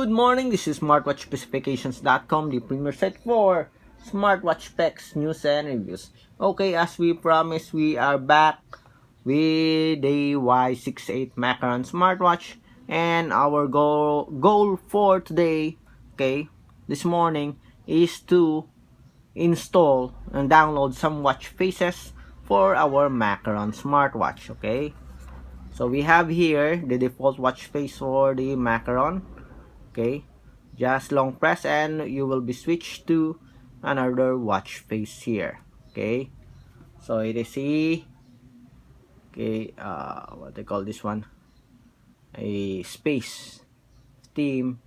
Good morning, this is smartwatchspecifications.com, the premier site for smartwatch specs, news, and reviews. Okay, as we promised, we are back with the Y68 smartwatch, and our goal for today, okay, this morning, is to install and download some watch faces for our Macaron smartwatch. Okay, so we have here the default watch face for the Macaron. Okay, just long press and you will be switched to another watch face here. Okay, so it is what they call this one, a space theme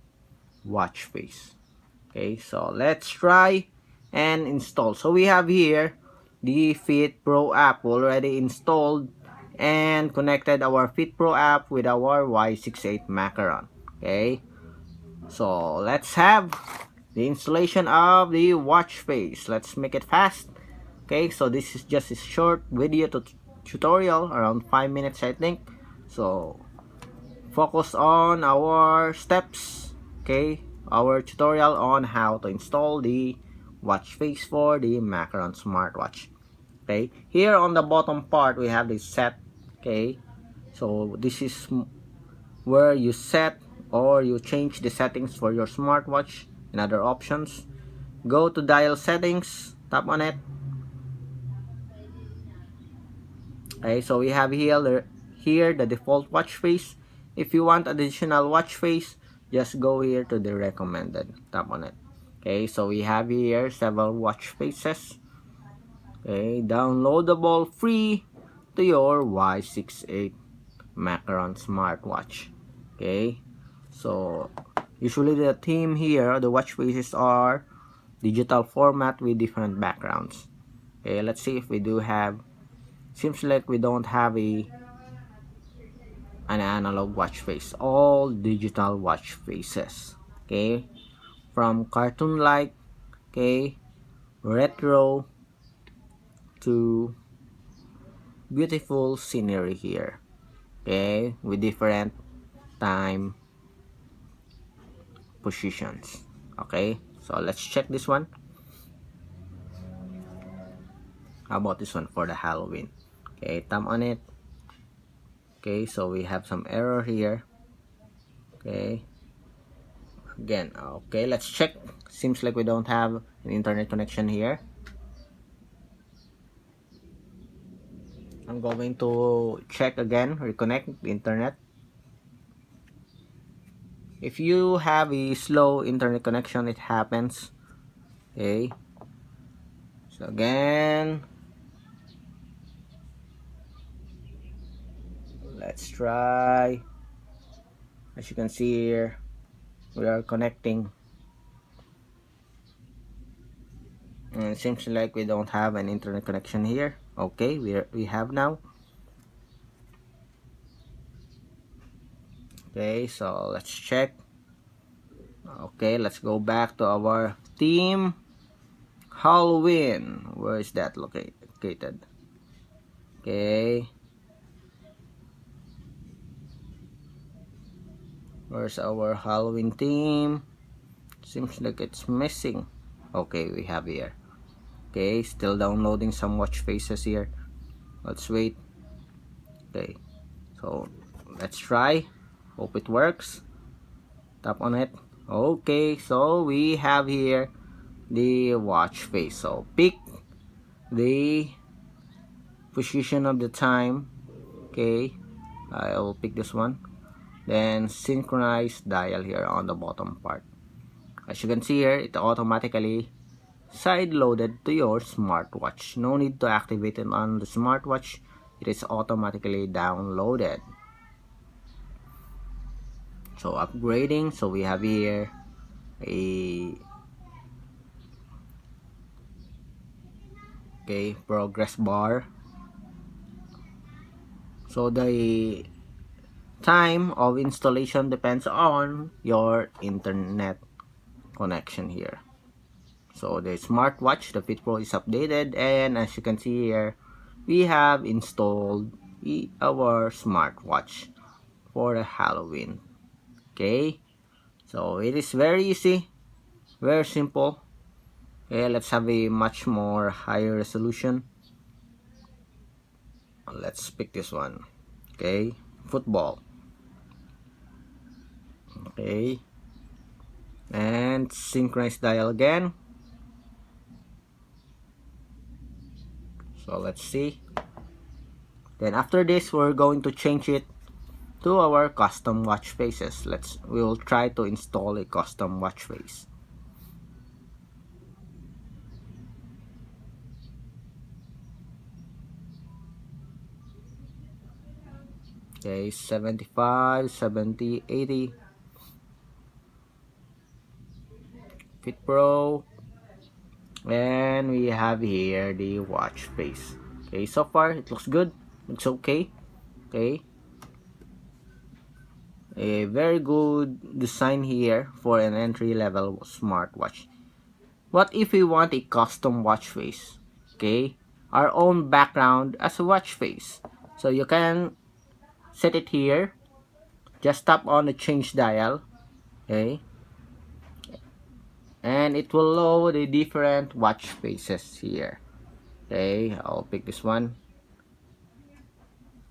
watch face. Okay, so let's try and install. So we have here the Fit Pro app already installed and connected our Fit Pro app with our Y68 Macaron. Okay, so let's have the installation of the watch face. Let's make it fast. Okay, so this is just a short video tutorial, around 5 minutes I think. So focus on our steps. Okay, our tutorial on how to install the watch face for the Macaron smartwatch. Okay, here on the bottom part we have the set. Okay, so this is where you set or you change the settings for your smartwatch and other options. Go to dial settings, tap on it. Okay, so we have here the default watch face. If you want additional watch face, just go here to the recommended, tap on it. Okay, so we have here several watch faces. Okay, downloadable free to your Y68 Macaron smartwatch. Okay, so usually the theme here, the watch faces are digital format with different backgrounds. Okay, let's see if we do have. Seems like we don't have an analog watch face. All digital watch faces. Okay, from cartoon like, okay, retro to beautiful scenery here. Okay, with different time positions. Okay, so let's check this one. How about this one for the Halloween? Okay, tap on it. Okay, so we have some error here. Okay, again, okay, let's check. Seems like we don't have an internet connection here. I'm going to check again, reconnect the internet. If you have a slow internet connection, it happens. Okay, so again, let's try. As you can see here, we are connecting, and it seems like we don't have an internet connection here. Okay, we have now. Okay, so let's check. Okay, let's go back to our theme, Halloween. Where is that located? Okay, where's our Halloween theme? Seems like it's missing. Okay, we have here. Okay, still downloading some watch faces here. Let's wait. Okay, so let's try. Hope it works. Tap on it. Okay, so we have here the watch face. So pick the position of the time. Okay, I'll pick this one. Then synchronize dial here on the bottom part. As you can see here, it automatically side loaded to your smartwatch. No need to activate it on the smartwatch. It is automatically downloaded. So upgrading, so we have here a progress bar. So the time of installation depends on your internet connection here. So the smartwatch, the Fit Pro, is updated, and as you can see here, we have installed our smartwatch for Halloween. Okay, So it is very easy, very simple. Okay, let's have a much more higher resolution. Let's pick this one. Okay, football. Okay, and synchronize dial again. So let's see. Then after this, we're going to change it to our custom watch faces. We will try to install a custom watch face. Okay, 75, 70, 80 Fit Pro, and we have here the watch face. Okay, so far it looks good, looks okay. Okay, a very good design here for an entry-level smartwatch. What if we want a custom watch face? Okay, our own background as a watch face. So you can set it here. Just tap on the change dial. Okay, and it will load the different watch faces here. Okay, I'll pick this one.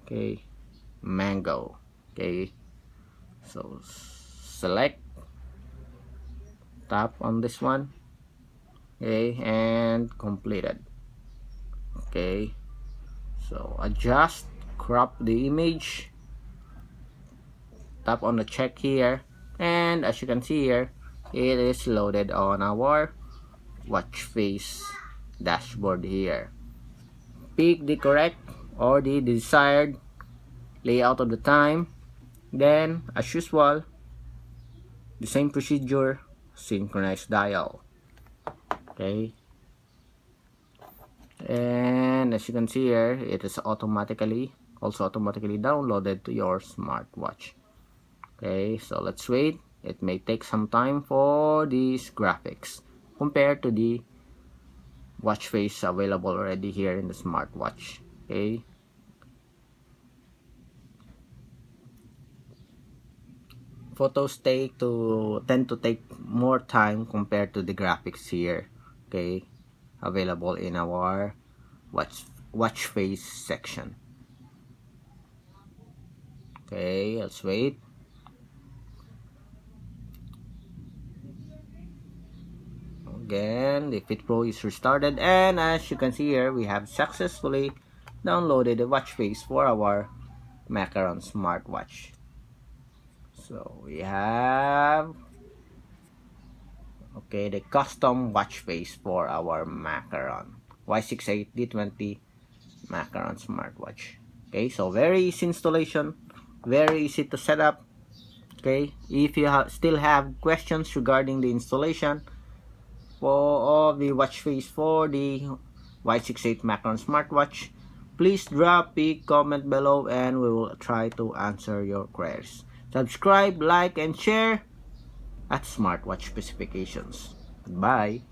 Okay, mango. Okay, so select, tap on this one. Okay, and completed. Okay, so adjust, crop the image, tap on the check here, and as you can see here, it is loaded on our watch face dashboard here. Pick the correct or the desired layout of the time. Then, as usual, the same procedure, synchronize dial. Okay, and as you can see here, it is also automatically downloaded to your smartwatch. Okay, so let's wait. It may take some time for these graphics compared to the watch face available already here in the smartwatch. Okay, photos tend to take more time compared to the graphics here. Okay, available in our watch face section. Okay, let's wait. Again, the Fit Pro is restarted, and as you can see here, we have successfully downloaded the watch face for our Macaron smartwatch. So we have the custom watch face for our Macaron Y68 D20 Macaron smartwatch. Okay, so very easy installation, very easy to set up. Okay, if you still have questions regarding the installation for the watch face for the Y68 Macaron smartwatch, please drop a comment below and we will try to answer your queries. Subscribe, like, and share at Smartwatch Specifications. Goodbye.